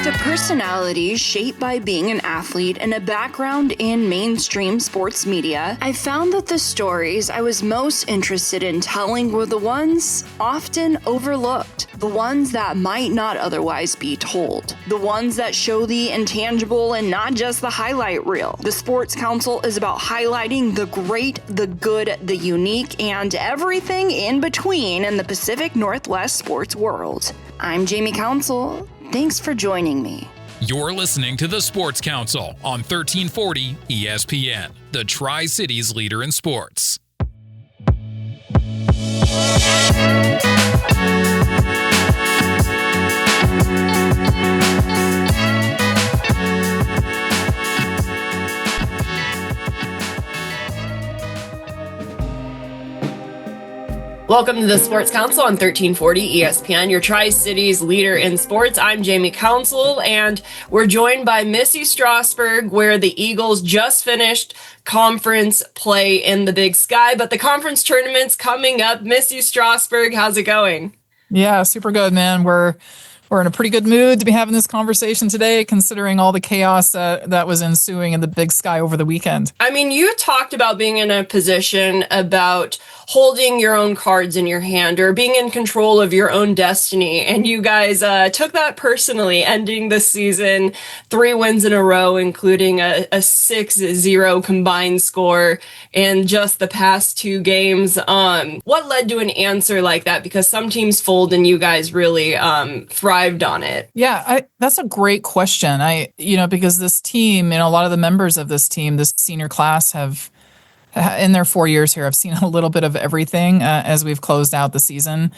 a personality shaped by being an athlete and a background in mainstream sports media, I found that the stories I was most interested in telling were the ones often overlooked, the ones that might not otherwise be told, the ones that show the intangible and not just the highlight reel. The Sports Council is about highlighting the great, the good, the unique, and everything in between in the Pacific Northwest sports world. I'm Jamie Council. Thanks for joining me. You're listening to the Sports Council on 1340 ESPN, the Tri-Cities leader in sports. Welcome to the Sports Council on 1340 ESPN, your Tri-Cities leader in sports. I'm Jamie Council, and we're joined by Missy Strasburg, where the Eagles just finished conference play in the Big Sky, but the conference tournament's coming up. Missy Strasburg, how's it going? Yeah, super good, man. We're in a pretty good mood to be having this conversation today, considering all the chaos that was ensuing in the Big Sky over the weekend. I mean, you talked about being in a position about holding your own cards in your hand or being in control of your own destiny. And you guys took that personally, ending the season 3 wins in a row, including a 6-0 combined score in just the past 2 games. What led to an answer like that? Because some teams fold and you guys really thrived on it. Yeah, that's a great question. Because this team, a lot of the members of this team, this senior class have, in their 4 years here, I've seen a little bit of everything as we've closed out the season.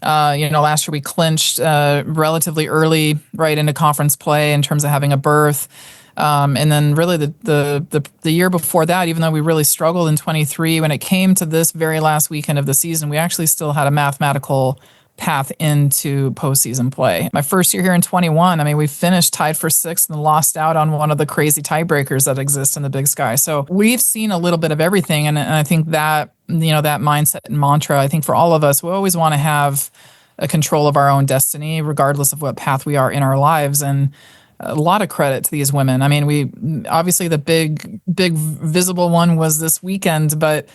Last year we clinched relatively early right into conference play in terms of having a berth. And then really the year before that, even though we really struggled in 23, when it came to this very last weekend of the season, we actually still had a mathematical path into postseason play. My first year here in 21, we finished tied for 6th and lost out on one of the crazy tiebreakers that exist in the Big Sky. So we've seen a little bit of everything. And I think that, that mindset and mantra, I think for all of us, we always want to have a control of our own destiny, regardless of what path we are in our lives. And a lot of credit to these women. We obviously the big visible one was this weekend, but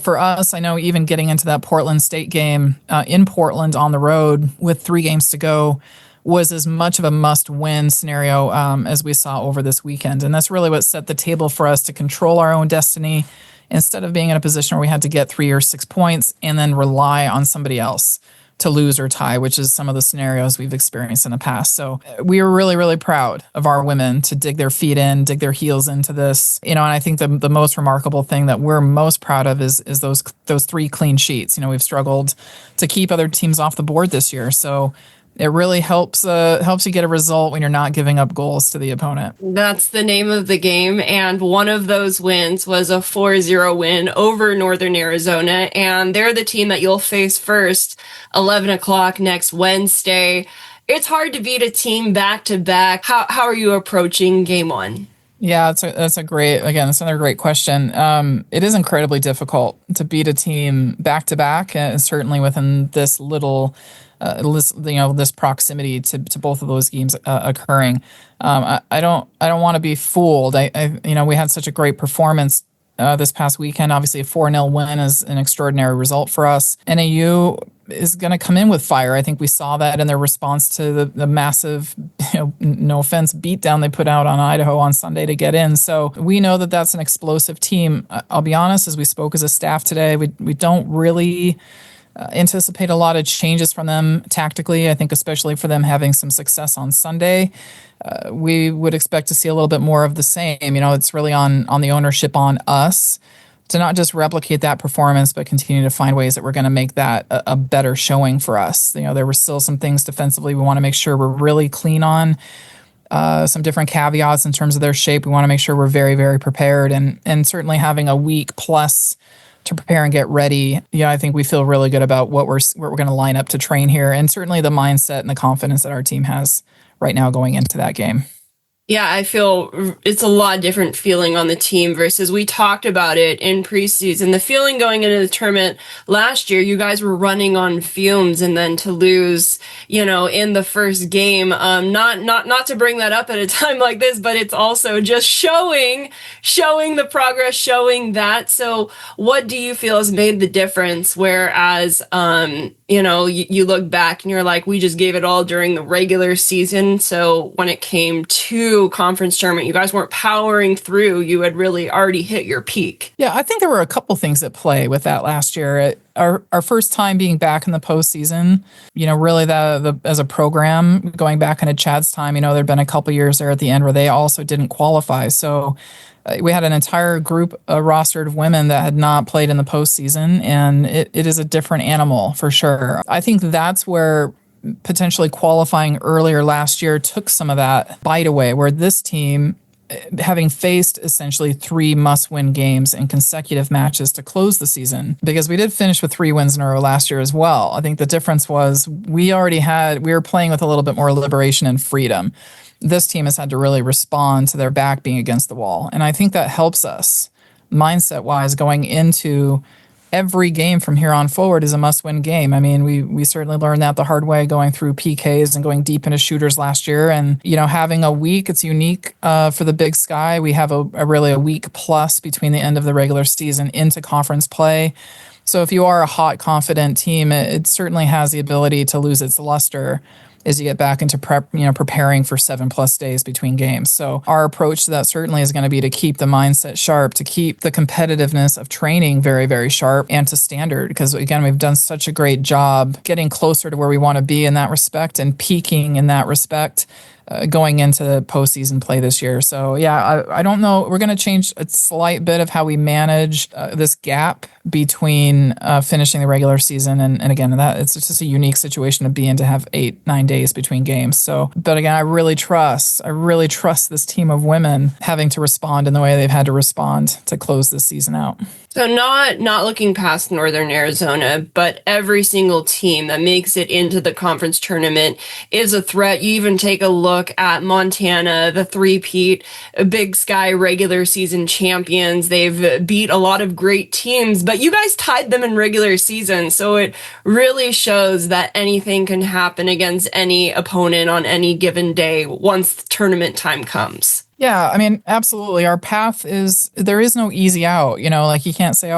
for us, I know even getting into that Portland State game in Portland on the road with 3 games to go was as much of a must-win scenario as we saw over this weekend. And that's really what set the table for us to control our own destiny instead of being in a position where we had to get 3 or 6 points and then rely on somebody else to lose or tie, which is some of the scenarios we've experienced in the past. So we were really, really proud of our women to dig their feet in, dig their heels into this. And I think the most remarkable thing that we're most proud of is those 3 clean sheets. We've struggled to keep other teams off the board this year. So it really helps you get a result when you're not giving up goals to the opponent. That's the name of the game. And one of those wins was a 4-0 win over Northern Arizona. And they're the team that you'll face first, 11 o'clock next Wednesday. It's hard to beat a team back to back. How are you approaching game 1? Yeah, that's another great question. It is incredibly difficult to beat a team back to back, certainly within this little this proximity to both of those games occurring. I don't want to be fooled. We had such a great performance this past weekend. Obviously, a 4-0 win is an extraordinary result for us. NAU is going to come in with fire. I think we saw that in their response to the massive, no offense, beatdown they put out on Idaho on Sunday to get in. So we know that that's an explosive team. I'll be honest, as we spoke as a staff today, we don't really anticipate a lot of changes from them tactically. I think especially for them having some success on Sunday, we would expect to see a little bit more of the same. It's really on the ownership, on us, to not just replicate that performance, but continue to find ways that we're going to make that a better showing for us. There were still some things defensively we want to make sure we're really clean on. Some different caveats in terms of their shape. We want to make sure we're very, very prepared, and certainly having a week plus to prepare and get ready. I think we feel really good about what we're going to line up to train here, and certainly the mindset and the confidence that our team has right now going into that game. Yeah, I feel it's a lot different feeling on the team versus we talked about it in preseason. The feeling going into the tournament last year, you guys were running on fumes, and then to lose, in the first game, not to bring that up at a time like this, but it's also just showing the progress, showing that. So what do you feel has made the difference? Whereas, you look back and you're like, we just gave it all during the regular season. So when it came to conference tournament, you guys weren't powering through. You had really already hit your peak. Yeah, I think there were a couple things at play with that last year. Our first time being back in the postseason, really the as a program, going back into Chad's time, there'd been a couple years there at the end where they also didn't qualify. So we had an entire group, rostered of women that had not played in the postseason, and it is a different animal for sure. I think that's where potentially qualifying earlier last year took some of that bite away, where this team, having faced essentially 3 must-win games in consecutive matches to close the season, because we did finish with 3 wins in a row last year as well. I think the difference was we were playing with a little bit more liberation and freedom. This team has had to really respond to their back being against the wall. And I think that helps us mindset-wise going into every game from here on forward is a must-win game. I mean, we certainly learned that the hard way going through PKs and going deep into shooters last year. And, having a week, it's unique for the Big Sky. We have a really a week plus between the end of the regular season into conference play. So if you are a hot, confident team, it certainly has the ability to lose its luster as you get back into preparing for 7+ days between games. So our approach to that certainly is going to be to keep the mindset sharp, to keep the competitiveness of training very, very sharp and to standard. Because again, we've done such a great job getting closer to where we want to be in that respect and peaking in that respect going into postseason play this year. So yeah, I don't know. We're going to change a slight bit of how we manage this gap between finishing the regular season and again, that it's just a unique situation to be in, to have 8-9 days between games. So, but again, I really trust this team of women having to respond in the way they've had to respond to close this season out. So not looking past Northern Arizona, but every single team that makes it into the conference tournament is a threat. You even take a look at Montana, the three-peat Big Sky regular season champions. They've beat a lot of great teams, but you guys tied them in regular season. So it really shows that anything can happen against any opponent on any given day once the tournament time comes. Yeah, I mean, absolutely. Our path there is no easy out. Like you can't say,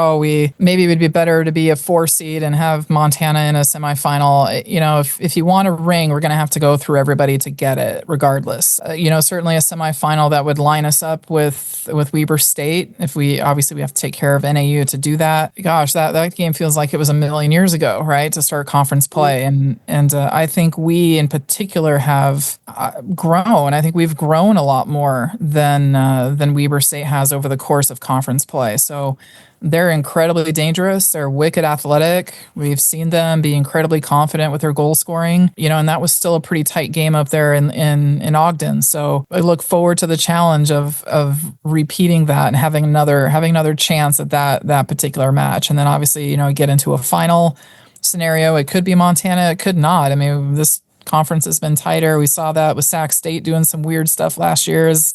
maybe it would be better to be a 4 seed and have Montana in a semifinal. If you want a ring, we're going to have to go through everybody to get it regardless. Certainly a semifinal that would line us up with Weber State. If we have to take care of NAU to do that. Gosh, that game feels like it was a million years ago, right? To start conference play. And I think we in particular have grown. I think we've grown a lot more than Weber State has over the course of conference play. So they're incredibly dangerous. They're wicked athletic. We've seen them be incredibly confident with their goal scoring, and that was still a pretty tight game up there in Ogden. So I look forward to the challenge of repeating that and having another chance at that particular match. And then obviously, get into a final scenario. It could be Montana. It could not. I mean, this conference has been tighter. We saw that with Sac State doing some weird stuff last year as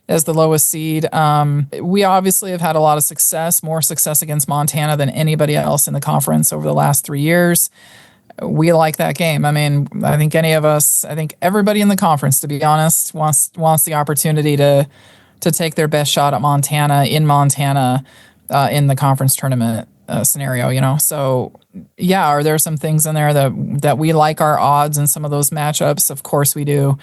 the lowest seed. We obviously have had a lot of success, more success against Montana than anybody else in the conference over the last 3 years. We like that game. I mean, I think everybody in the conference, to be honest, wants the opportunity to take their best shot at Montana in the conference tournament scenario, So yeah, are there some things in there that we like our odds in some of those matchups? Of course we do.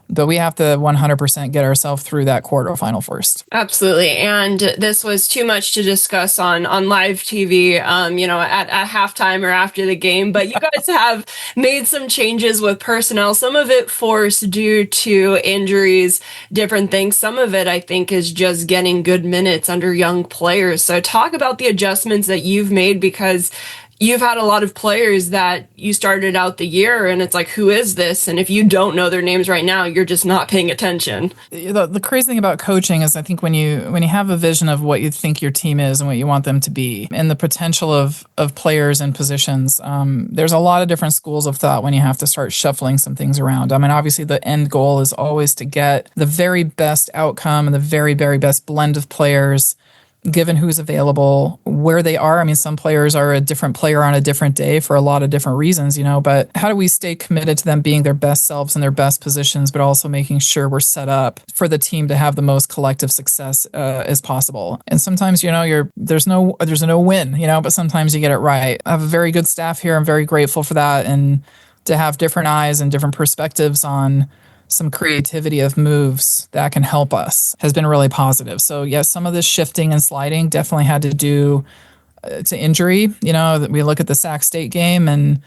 But we have to 100% get ourselves through that quarterfinal first. Absolutely. And this was too much to discuss on live TV, at halftime or after the game. But you guys have made some changes with personnel, some of it forced due to injuries, different things. Some of it, I think, is just getting good minutes under young players. So talk about the adjustments that you've made, because you've had a lot of players that you started out the year and it's like, who is this? And if you don't know their names right now, you're just not paying attention. The crazy thing about coaching is I think when you have a vision of what you think your team is and what you want them to be and the potential of players and positions, there's a lot of different schools of thought when you have to start shuffling some things around. I mean, obviously the end goal is always to get the very best outcome and the very, very best blend of players given who's available, where they are. I mean, some players are a different player on a different day for a lot of different reasons, but how do we stay committed to them being their best selves in their best positions, but also making sure we're set up for the team to have the most collective success as possible? And sometimes, there's no win, but sometimes you get it right. I have a very good staff here. I'm very grateful for that. And to have different eyes and different perspectives on some creativity of moves that can help us has been really positive. So yes, some of this shifting and sliding definitely had to do to injury. We look at the Sac State game and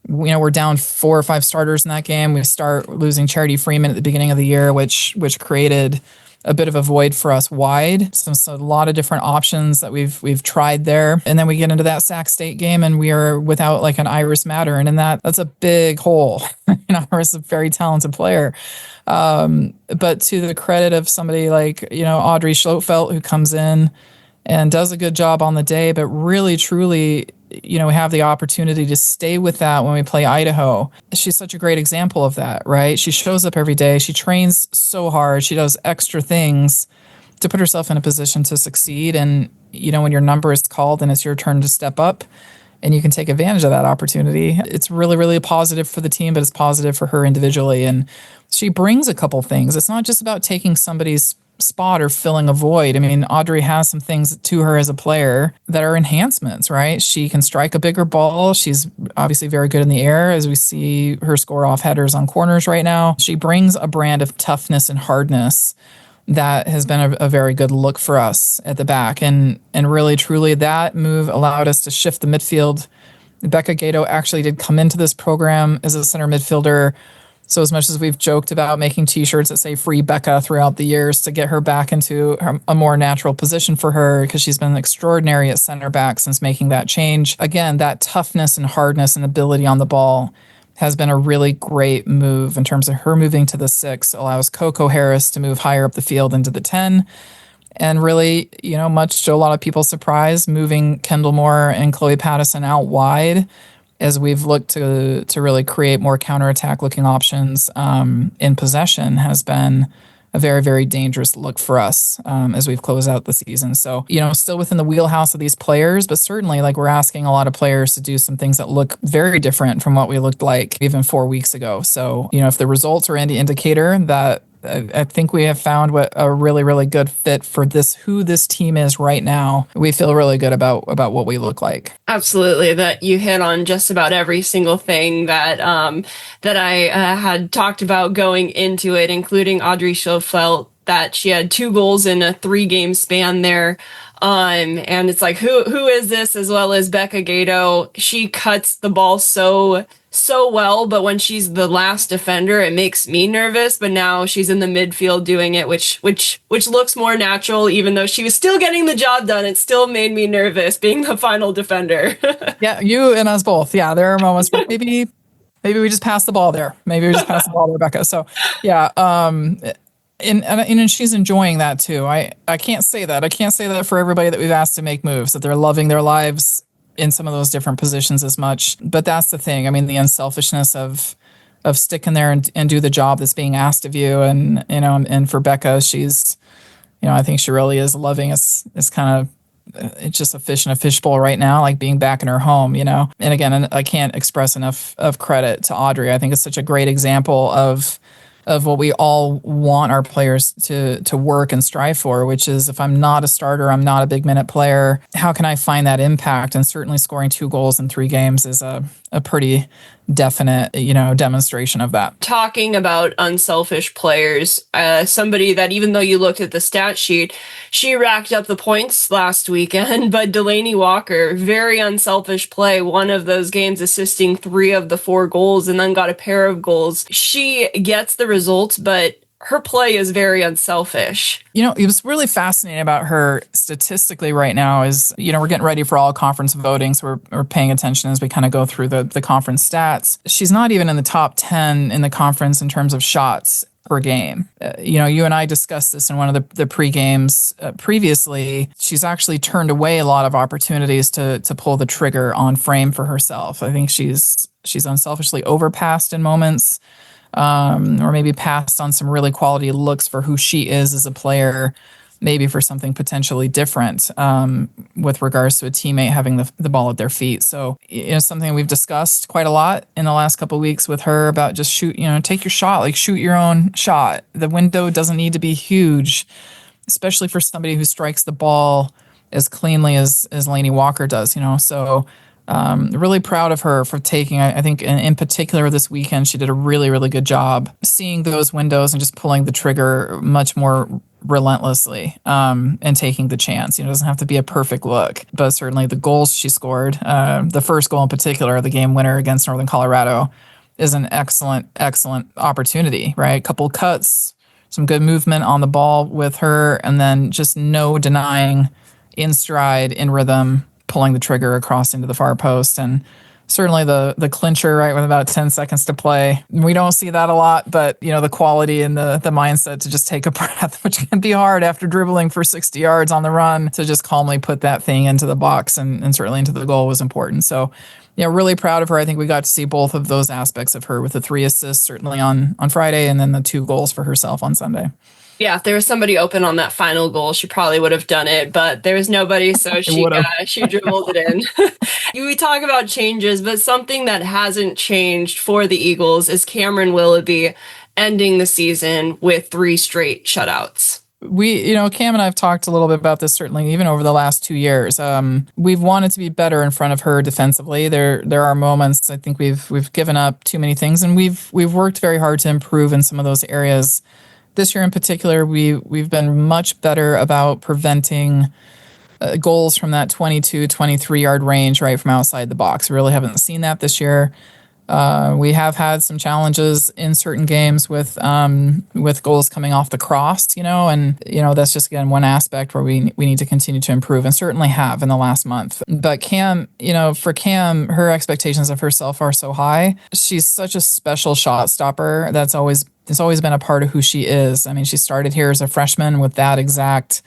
we're down 4 or 5 starters in that game. We start losing Charity Freeman at the beginning of the year, which created a bit of a void for us wide. So a lot of different options that we've tried there. And then we get into that Sac State game and we are without like an Iris Matter. And in that's a big hole. Iris is a very talented player. But to the credit of somebody like, Audrey Schlotfelt, who comes in and does a good job on the day, but really, truly, we have the opportunity to stay with that when we play Idaho. She's such a great example of that, right? She shows up every day. She trains so hard. She does extra things to put herself in a position to succeed. And, when your number is called and it's your turn to step up and you can take advantage of that opportunity, it's really, really positive for the team, but it's positive for her individually. And she brings a couple things. It's not just about taking somebody's spot or filling a void. I mean, Audrey has some things to her as a player that are enhancements, right? She can strike a bigger ball. She's obviously very good in the air, as we see her score off headers on corners right now. She brings a brand of toughness and hardness that has been a very good look for us at the back. And really, truly, that move allowed us to shift the midfield. Becca Gato actually did come into this program as a center midfielder. So as much as we've joked about making T-shirts that say "Free Becca" throughout the years to get her back into a more natural position for her, because she's been extraordinary at center back since making that change. Again, that toughness and hardness and ability on the ball has been a really great move in terms of her moving to the 6, allows Coco Harris to move higher up the field into the 10. And really, much to a lot of people's surprise, moving Kendall Moore and Chloe Pattison out wide as we've looked to really create more counterattack looking options in possession has been a very, very dangerous look for us as we've closed out the season. So, still within the wheelhouse of these players, but certainly we're asking a lot of players to do some things that look very different from what we looked like even 4 weeks ago. So, if the results are any indicator, that I think we have found what a really, really good fit for who this team is right now. We feel really good about what we look like. Absolutely, that you hit on just about every single thing that I had talked about going into it, including Audrey Schlotfelt, that she had 2 goals in a 3-game span there. And it's like, who is this? As well as Becca Gato. She cuts the ball so well, but when she's the last defender, it makes me nervous. But now she's in the midfield doing it, which looks more natural. Even though she was still getting the job done, it still made me nervous being the final defender. Yeah, you and us both. Yeah, there are moments where maybe we just pass the ball there. Maybe we just pass the ball to Rebecca. So yeah, and she's enjoying that too. I can't say that. I can't say that for everybody that we've asked to make moves, that they're loving their lives in some of those different positions as much. But that's the thing. I mean, the unselfishness of sticking there and do the job that's being asked of you. And, and for Becca, she's, I think she really is loving it's kind of, it's just a fish in a fishbowl right now, like being back in her home, And again, I can't express enough of credit to Audrey. I think it's such a great example of what we all want our players to work and strive for, which is, if I'm not a starter, I'm not a big minute player, how can I find that impact? And certainly scoring 2 goals in 3 games is a pretty definite, demonstration of that. Talking about unselfish players, somebody that, even though you looked at the stat sheet, she racked up the points last weekend, but Lani Walker, very unselfish play, one of those games assisting 3 of the 4 goals and then got a pair of goals. She gets the results, but her play is very unselfish. It was really fascinating about her statistically right now is, we're getting ready for all conference voting, so we're paying attention as we kind of go through the conference stats. She's not even in the top 10 in the conference in terms of shots per game. You and I discussed this in one of the pre-games previously. She's actually turned away a lot of opportunities to pull the trigger on frame for herself. I think she's unselfishly overpassed in moments. Or maybe passed on some really quality looks for who she is as a player, maybe for something potentially different with regards to a teammate having the ball at their feet. So, something we've discussed quite a lot in the last couple of weeks with her about just take your shot, like shoot your own shot. The window doesn't need to be huge, especially for somebody who strikes the ball as cleanly as Lani Walker does, So really proud of her for taking, I think in particular this weekend, she did a really, really good job seeing those windows and just pulling the trigger much more relentlessly and taking the chance. It doesn't have to be a perfect look, but certainly the goals she scored, the first goal in particular, the game winner against Northern Colorado, is an excellent, excellent opportunity, right? Couple cuts, some good movement on the ball with her, and then just no denying in stride, in rhythm, pulling the trigger across into the far post. And certainly the clincher, right, with about 10 seconds to play. We don't see that a lot, but, the quality and the mindset to just take a breath, which can be hard after dribbling for 60 yards on the run, to just calmly put that thing into the box and certainly into the goal was important. So, really proud of her. I think we got to see both of those aspects of her with the 3 assists, certainly on Friday, and then the 2 goals for herself on Sunday. Yeah, if there was somebody open on that final goal, she probably would have done it, but there was nobody, so she dribbled it in. We talk about changes, but something that hasn't changed for the Eagles is Kamryn Willoughby ending the season with 3 straight shutouts. Cam and I have talked a little bit about this, certainly even over the last 2 years. We've wanted to be better in front of her defensively. There are moments I think we've given up too many things, and we've worked very hard to improve in some of those areas. This year in particular, we've been much better about preventing goals from that 22, 23-yard range right from outside the box. We really haven't seen that this year. We have had some challenges in certain games with goals coming off the cross, and that's just, again, one aspect where we need to continue to improve, and certainly have in the last month. But Cam, for Cam, her expectations of herself are so high. She's such a special shot stopper. It's always been a part of who she is. I mean, she started here as a freshman with that exact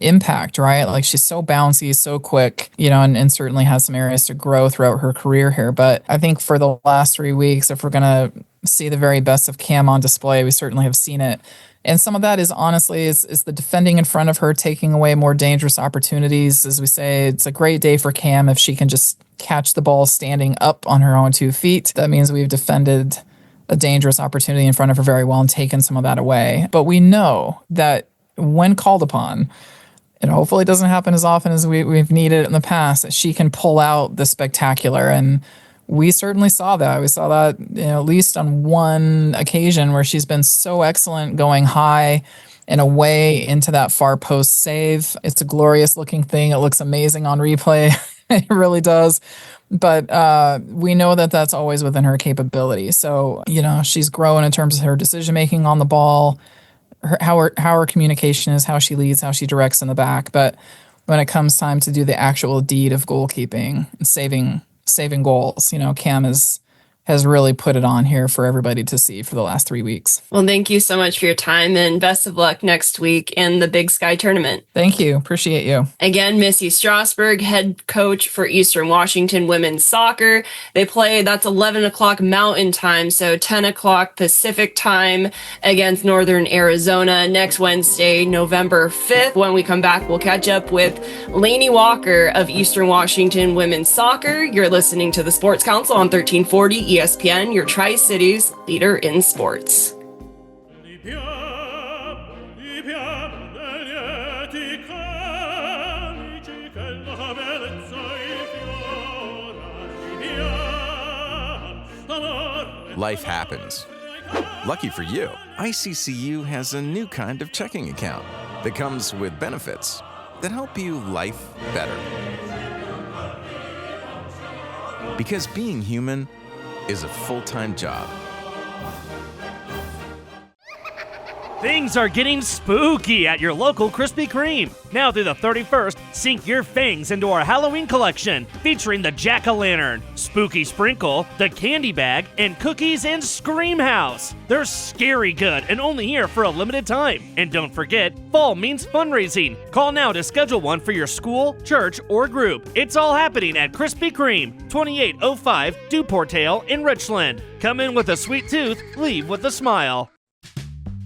impact, right? Like, she's so bouncy, so quick, and certainly has some areas to grow throughout her career here. But I think for the last 3 weeks, if we're going to see the very best of Cam on display, we certainly have seen it. And some of that is honestly is the defending in front of her, taking away more dangerous opportunities. As we say, it's a great day for Cam if she can just catch the ball standing up on her own 2 feet. That means we've defended a dangerous opportunity in front of her very well and taken some of that away. But we know that when called upon, and hopefully it doesn't happen as often as we've needed it in the past, that she can pull out the spectacular. And we certainly saw that. We saw that at least on one occasion where she's been so excellent going high and away into that far post save. It's a glorious looking thing. It looks amazing on replay. It really does. But we know that that's always within her capability. So, she's grown in terms of her decision-making on the ball, how her communication is, how she leads, how she directs in the back. But when it comes time to do the actual deed of goalkeeping and saving goals, Cam has really put it on here for everybody to see for the last 3 weeks. Well, thank you so much for your time, and best of luck next week in the Big Sky tournament. Thank you. Appreciate you. Again, Missy Strasburg, head coach for Eastern Washington women's soccer. They play, that's 11 o'clock Mountain Time, so 10 o'clock Pacific Time against Northern Arizona next Wednesday, November 5th. When we come back, we'll catch up with Lani Walker of Eastern Washington women's soccer. You're listening to the Sports Council on 1340 ESPN, your Tri-Cities leader in sports. Life happens. Lucky for you, ICCU has a new kind of checking account that comes with benefits that help you life better. Because being human is a full-time job. Things are getting spooky at your local Krispy Kreme. Now through the 31st, sink your fangs into our Halloween collection featuring the Jack-o'-lantern, Spooky Sprinkle, the Candy Bag, and Cookies and Scream House. They're scary good and only here for a limited time. And don't forget, fall means fundraising. Call now to schedule one for your school, church, or group. It's all happening at Krispy Kreme, 2805 Duportale in Richland. Come in with a sweet tooth, leave with a smile.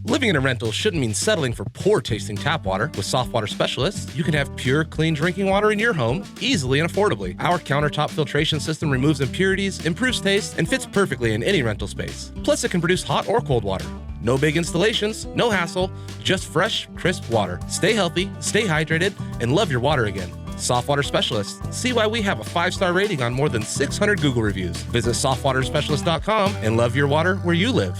Living in a rental shouldn't mean settling for poor-tasting tap water. With Soft Water Specialists, you can have pure, clean drinking water in your home easily and affordably. Our countertop filtration system removes impurities, improves taste, and fits perfectly in any rental space. Plus, it can produce hot or cold water. No big installations, no hassle, just fresh, crisp water. Stay healthy, stay hydrated, and love your water again. Soft Water Specialists. See why we have a 5-star rating on more than 600 Google reviews. Visit softwaterspecialist.com and love your water where you live.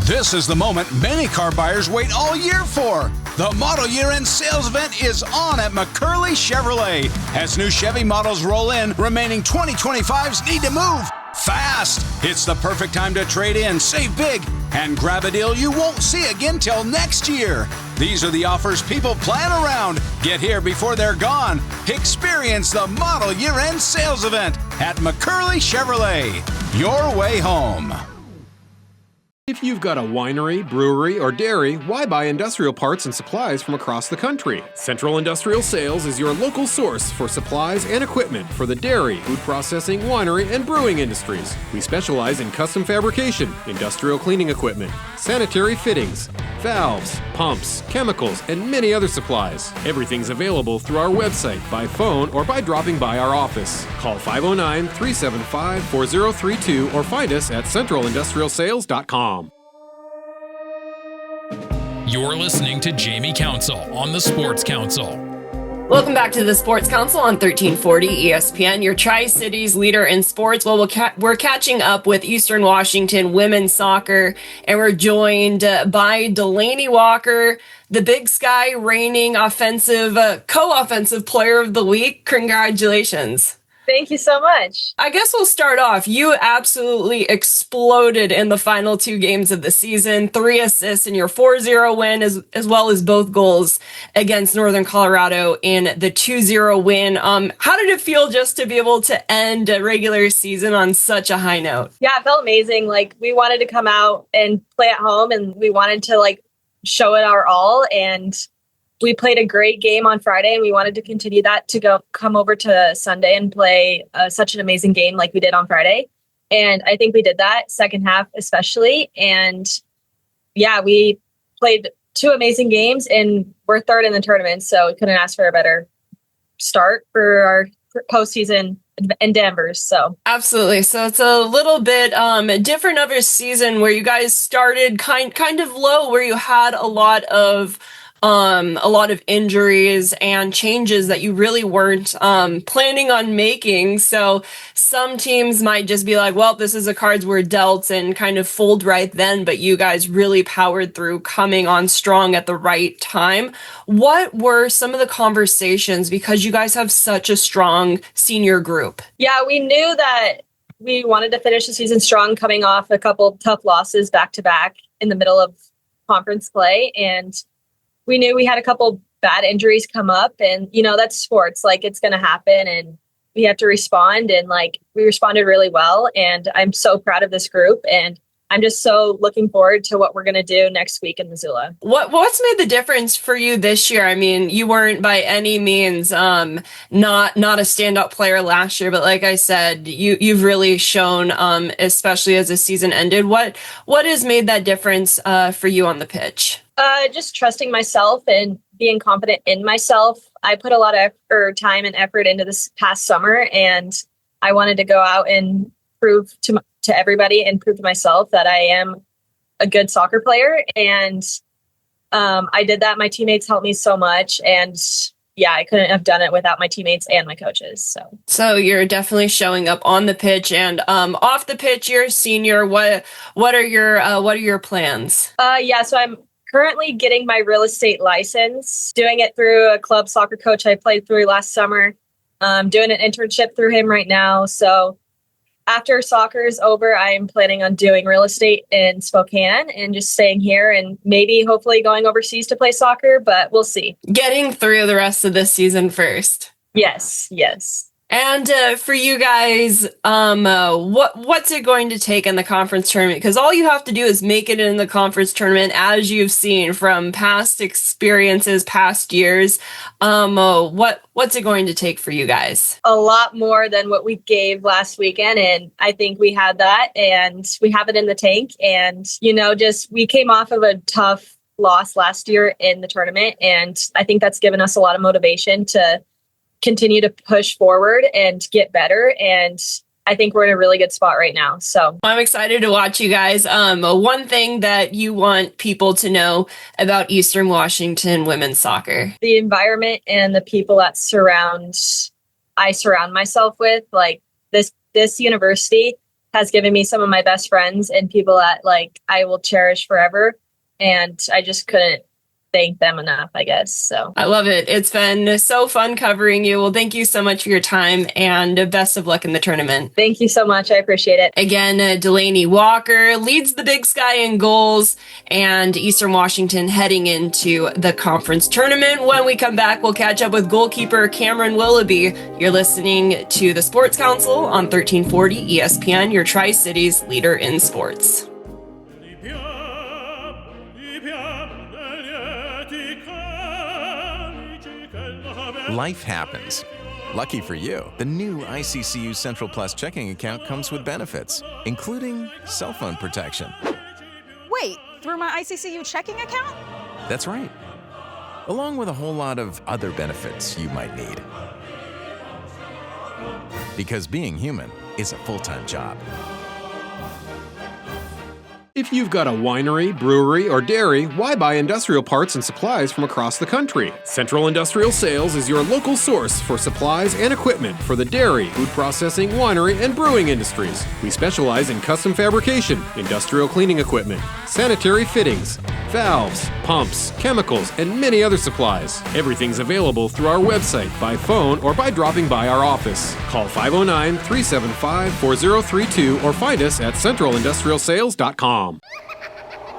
This is the moment many car buyers wait all year for. The model year-end sales event is on at McCurley Chevrolet. As new Chevy models roll in, remaining 2025s need to move fast. It's the perfect time to trade in, save big, and grab a deal you won't see again till next year. These are the offers people plan around. Get here before they're gone. Experience the model year-end sales event at McCurley Chevrolet. Your way home. If you've got a winery, brewery, or dairy, why buy industrial parts and supplies from across the country? Central Industrial Sales is your local source for supplies and equipment for the dairy, food processing, winery, and brewing industries. We specialize in custom fabrication, industrial cleaning equipment, sanitary fittings, valves, pumps, chemicals, and many other supplies. Everything's available through our website, by phone, or by dropping by our office. Call 509-375-4032 or find us at centralindustrialsales.com. You're listening to Jamie Council on the Sports Council. Welcome back to the Sports Council on 1340 ESPN, your Tri-Cities leader in sports. Well, we're catching up with Eastern Washington women's soccer, and we're joined by Lani Walker, the Big Sky reigning co-offensive player of the week. Congratulations. Thank you so much. I guess we'll start off. You absolutely exploded in the final 2 games of the season. 3 assists in your 4-0 win, as well as both goals against Northern Colorado in the 2-0 win. How did it feel just to be able to end a regular season on such a high note? Yeah, it felt amazing. Like, we wanted to come out and play at home, and we wanted to show it our all. And we played a great game on Friday, and we wanted to continue that to come over to Sunday and play such an amazing game like we did on Friday. And I think we did that second half, especially. And yeah, we played 2 amazing games, and we're 3rd in the tournament. So we couldn't ask for a better start for our postseason endeavors. So absolutely. So it's a little bit different of a season where you guys started kind of low, where you had a lot of injuries and changes that you really weren't planning on making. So some teams might just be like, well, this is the cards we're dealt, and kind of fold right then. But you guys really powered through, coming on strong at the right time. What were some of the conversations, because you guys have such a strong senior group? Yeah, we knew that we wanted to finish the season strong, coming off a couple tough losses back to back in the middle of conference play. And we knew we had a couple bad injuries come up, and, that's sports. It's going to happen, and we have to respond. And we responded really well. And I'm so proud of this group. And I'm just so looking forward to what we're going to do next week in Missoula. What's made the difference for you this year? I mean, you weren't by any means not a standout player last year, but like I said, you've really shown, especially as the season ended. What has made that difference for you on the pitch? Just trusting myself and being confident in myself. I put a lot of time and effort into this past summer, and I wanted to go out and prove to everybody and prove to myself that I am a good soccer player. And I did that. My teammates helped me so much. And yeah, I couldn't have done it without my teammates and my coaches. So you're definitely showing up on the pitch and off the pitch. You're a senior. What are your plans? So I'm currently getting my real estate license, doing it through a club soccer coach I played through last summer. Doing an internship through him right now. So after soccer is over, I am planning on doing real estate in Spokane and just staying here and maybe hopefully going overseas to play soccer, but we'll see. Getting through the rest of this season first. Yes. And for you guys, what's it going to take in the conference tournament? Because all you have to do is make it in the conference tournament, as you've seen from past experiences, past years. What's it going to take for you guys? A lot more than what we gave last weekend, and I think we had that, and we have it in the tank. And we came off of a tough loss last year in the tournament, and I think that's given us a lot of motivation to continue to push forward and get better. And I think we're in a really good spot right now. So I'm excited to watch you guys. One thing that you want people to know about Eastern Washington women's soccer. The environment and the people that I surround myself with, like this university has given me some of my best friends and people that I will cherish forever. And I just couldn't thank them enough, I guess. So I love it. It's been so fun covering you. Well, thank you so much for your time and best of luck in the tournament. Thank you so much. I appreciate it. Again, Lani Walker leads the Big Sky in goals and Eastern Washington heading into the conference tournament. When we come back, we'll catch up with goalkeeper Kamryn Willoughby. You're listening to the Sports Council on 1340 ESPN, your Tri-Cities leader in sports. Life happens. Lucky for you, the new ICCU Central Plus checking account comes with benefits, including cell phone protection. Wait, through my ICCU checking account? That's right. Along with a whole lot of other benefits you might need. Because being human is a full-time job. If you've got a winery, brewery, or dairy, why buy industrial parts and supplies from across the country? Central Industrial Sales is your local source for supplies and equipment for the dairy, food processing, winery, and brewing industries. We specialize in custom fabrication, industrial cleaning equipment, sanitary fittings, valves, pumps, chemicals, and many other supplies. Everything's available through our website, by phone, or by dropping by our office. Call 509-375-4032 or find us at centralindustrialsales.com.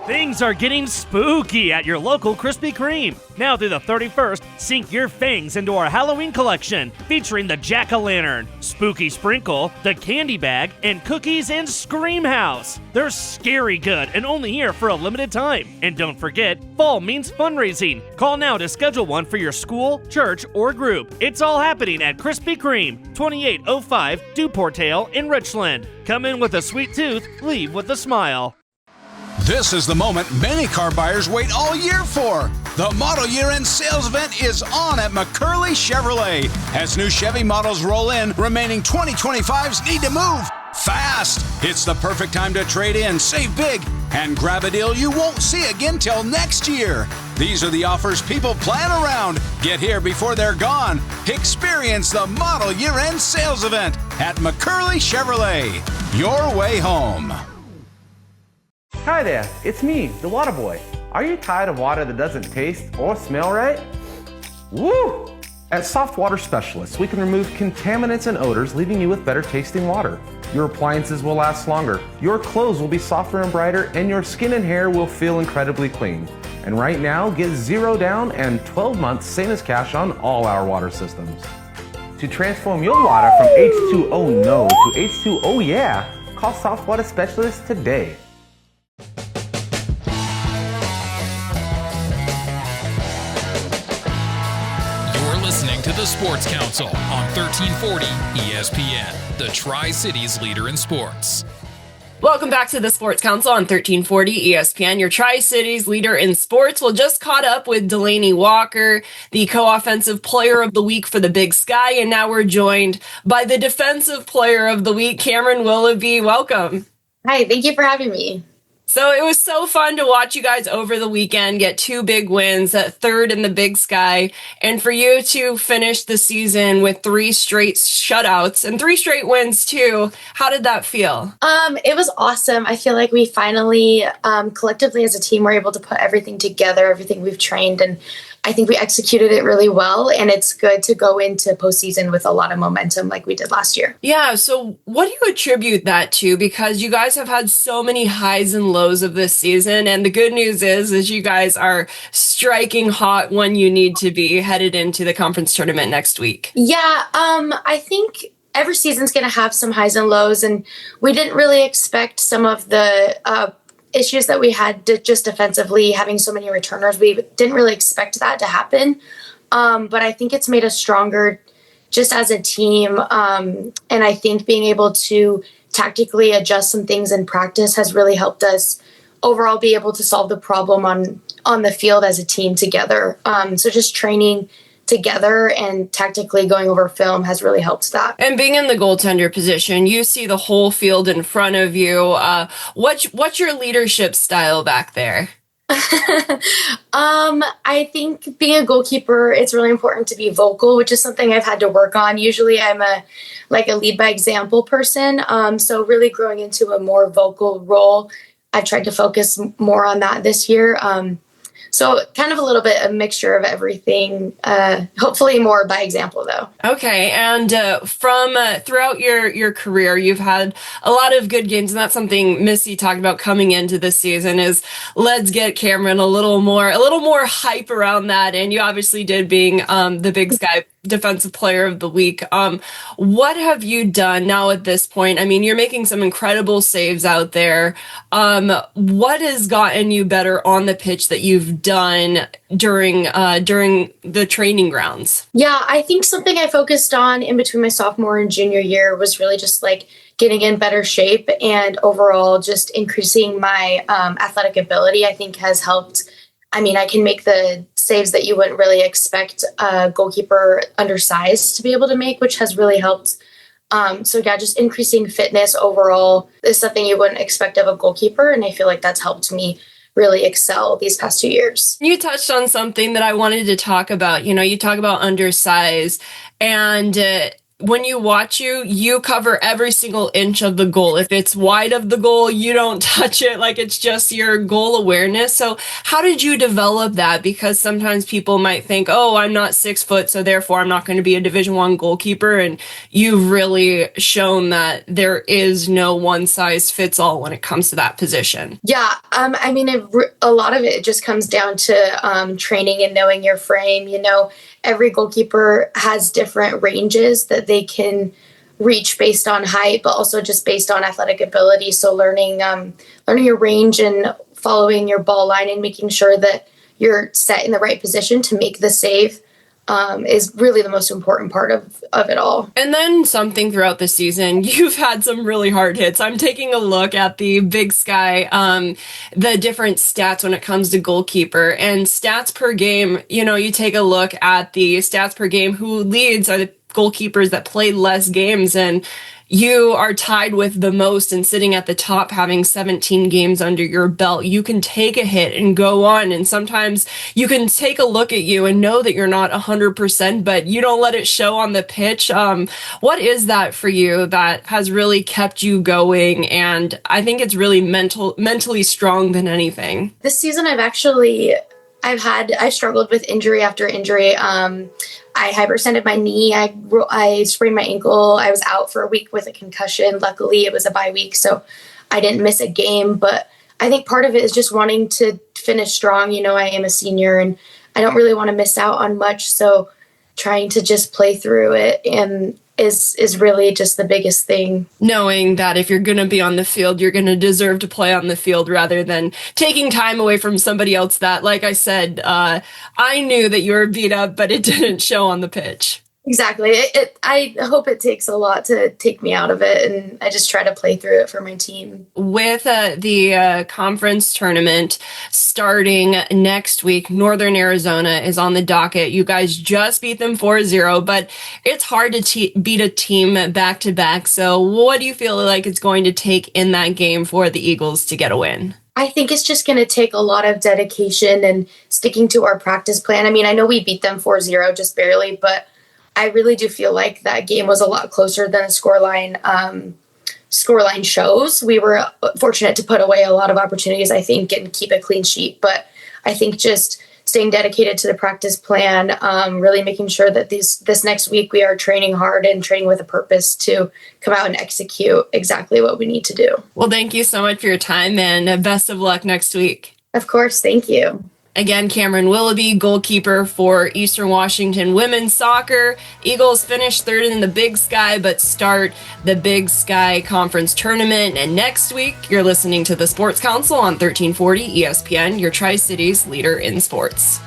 Things are getting spooky at your local Krispy Kreme. Now through the 31st, sink your fangs into our Halloween collection, featuring the Jack-O-Lantern, Spooky Sprinkle, the Candy Bag, and Cookies and Scream House. They're scary good and only here for a limited time. And don't forget, fall means fundraising. Call now to schedule one for your school, church, or group. It's all happening at Krispy Kreme, 2805 Duportale in Richland. Come in with a sweet tooth, leave with a smile. This is the moment many car buyers wait all year for. The model year-end sales event is on at McCurley Chevrolet. As new Chevy models roll in, remaining 2025s need to move fast. It's the perfect time to trade in, save big, and grab a deal you won't see again till next year. These are the offers people plan around. Get here before they're gone. Experience the model year-end sales event at McCurley Chevrolet. Your way home. Hi there, it's me, the water boy. Are you tired of water that doesn't taste or smell right? Woo! At Soft Water Specialists, we can remove contaminants and odors, leaving you with better tasting water. Your appliances will last longer, your clothes will be softer and brighter, and your skin and hair will feel incredibly clean. And right now, get 0 down and 12 months same as cash on all our water systems. To transform your water from H2O no to H2O yeah, call Soft Water Specialists today. Listening to the Sports Council on 1340 ESPN, the Tri-Cities leader in sports. Welcome back to the Sports Council on 1340 ESPN, your Tri-Cities leader in sports. Well, just caught up with Lani Walker, the co-offensive player of the week for the Big Sky, and now we're joined by the defensive player of the week, Kamryn Willoughby. Welcome. Hi, thank you for having me. So it was so fun to watch you guys over the weekend get 2 big wins, at third in the Big Sky, and for you to finish the season with 3 straight shutouts and 3 straight wins too. How did that feel? It was awesome. I feel like we finally, collectively as a team, were able to put everything together, everything we've trained and I think we executed it really well, and it's good to go into postseason with a lot of momentum like we did last year. Yeah, so what do you attribute that to? Because you guys have had so many highs and lows of this season, and the good news is you guys are striking hot when you need to be headed into the conference tournament next week. Yeah, I think every season's going to have some highs and lows, and we didn't really expect some of the issues that we had just defensively, having so many returners. We didn't really expect that to happen, but I think it's made us stronger just as a team, and I think being able to tactically adjust some things in practice has really helped us overall be able to solve the problem on the field as a team together. So just training together and tactically going over film has really helped that. And being in the goaltender position, you see the whole field in front of you. What's your leadership style back there? I think being a goalkeeper, it's really important to be vocal, which is something I've had to work on. Usually I'm a lead by example person. So really growing into a more vocal role, I've tried to focus more on that this year. So kind of a little bit of mixture of everything, hopefully more by example, though. Okay, and from throughout your career, you've had a lot of good games, and that's something Missy talked about coming into this season is let's get Kamryn a little more hype around that, and you obviously did being the Big Sky Defensive Player of the Week. What have you done now at this point? I mean, you're making some incredible saves out there. What has gotten you better on the pitch that you've done during the training grounds? Yeah, I think something I focused on in between my sophomore and junior year was really just getting in better shape and overall just increasing my athletic ability, I think has helped. I mean, I can make the saves that you wouldn't really expect a goalkeeper undersized to be able to make, which has really helped. So yeah, just increasing fitness overall is something you wouldn't expect of a goalkeeper. And I feel like that's helped me really excel these past 2 years. You touched on something that I wanted to talk about. You know, you talk about undersized, and when you watch you cover every single inch of the goal. If it's wide of the goal, you don't touch it. Like, it's just your goal awareness. So how did you develop that? Because sometimes people might think, oh, I'm not 6 foot, so therefore I'm not going to be a Division I goalkeeper. And you've really shown that there is no one size fits all when it comes to that position. Yeah. I mean, a lot of it just comes down to training and knowing your frame. You know, every goalkeeper has different ranges that they can reach based on height, but also just based on athletic ability. So learning your range and following your ball line and making sure that you're set in the right position to make the save is really the most important part of it all. And then something throughout the season, you've had some really hard hits. I'm taking a look at the Big Sky, the different stats when it comes to goalkeeper and stats per game. You know, you take a look at the stats per game, who leads are the goalkeepers that play less games, and you are tied with the most and sitting at the top, having 17 games under your belt. You can take a hit and go on, and sometimes you can take a look at you and know that you're not 100%, but you don't let it show on the pitch. What is that for you that has really kept you going? And I think it's really mentally strong than anything. This season I've struggled with injury after injury. I hyperextended my knee. I sprained my ankle. I was out for a week with a concussion. Luckily, it was a bye week, so I didn't miss a game. But I think part of it is just wanting to finish strong. You know, I am a senior, and I don't really want to miss out on much. So trying to just play through it and is really just the biggest thing. Knowing that if you're going to be on the field, you're going to deserve to play on the field rather than taking time away from somebody else that, like I said, I knew that you were beat up, but it didn't show on the pitch. Exactly. I hope it takes a lot to take me out of it, and I just try to play through it for my team. With the conference tournament starting next week, Northern Arizona is on the docket. You guys just beat them 4-0, but it's hard to beat a team back-to-back. So what do you feel like it's going to take in that game for the Eagles to get a win? I think it's just going to take a lot of dedication and sticking to our practice plan. I mean, I know we beat them 4-0 just barely, but I really do feel like that game was a lot closer than the scoreline shows. We were fortunate to put away a lot of opportunities, I think, and keep a clean sheet. But I think just staying dedicated to the practice plan, really making sure that this next week we are training hard and training with a purpose to come out and execute exactly what we need to do. Well, thank you so much for your time, and best of luck next week. Of course, thank you. Again, Kamryn Willoughby, goalkeeper for Eastern Washington women's soccer. Eagles finished third in the Big Sky, but start the Big Sky Conference Tournament. And next week, you're listening to the Sports Council on 1340 ESPN, your Tri-Cities leader in sports.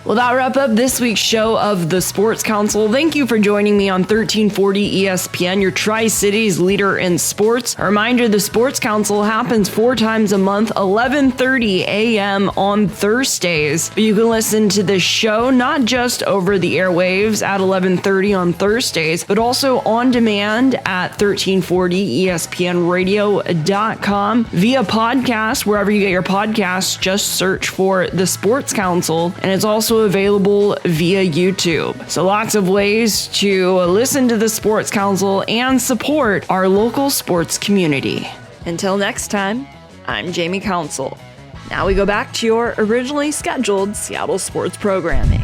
Well, that'll wrap up this week's show of the Sports Council. Thank you for joining me on 1340 ESPN, your Tri-Cities leader in sports. A reminder, the Sports Council happens 4 times a month, 11:30 a.m. on Thursdays. But you can listen to this show not just over the airwaves at 11:30 on Thursdays, but also on demand at 1340ESPNradio.com via podcast. Wherever you get your podcasts, just search for the Sports Council. And it's also available via YouTube. So lots of ways to listen to the Sports Council and support our local sports community. Until next time, I'm Jamie Council. Now we go back to your originally scheduled Seattle sports programming.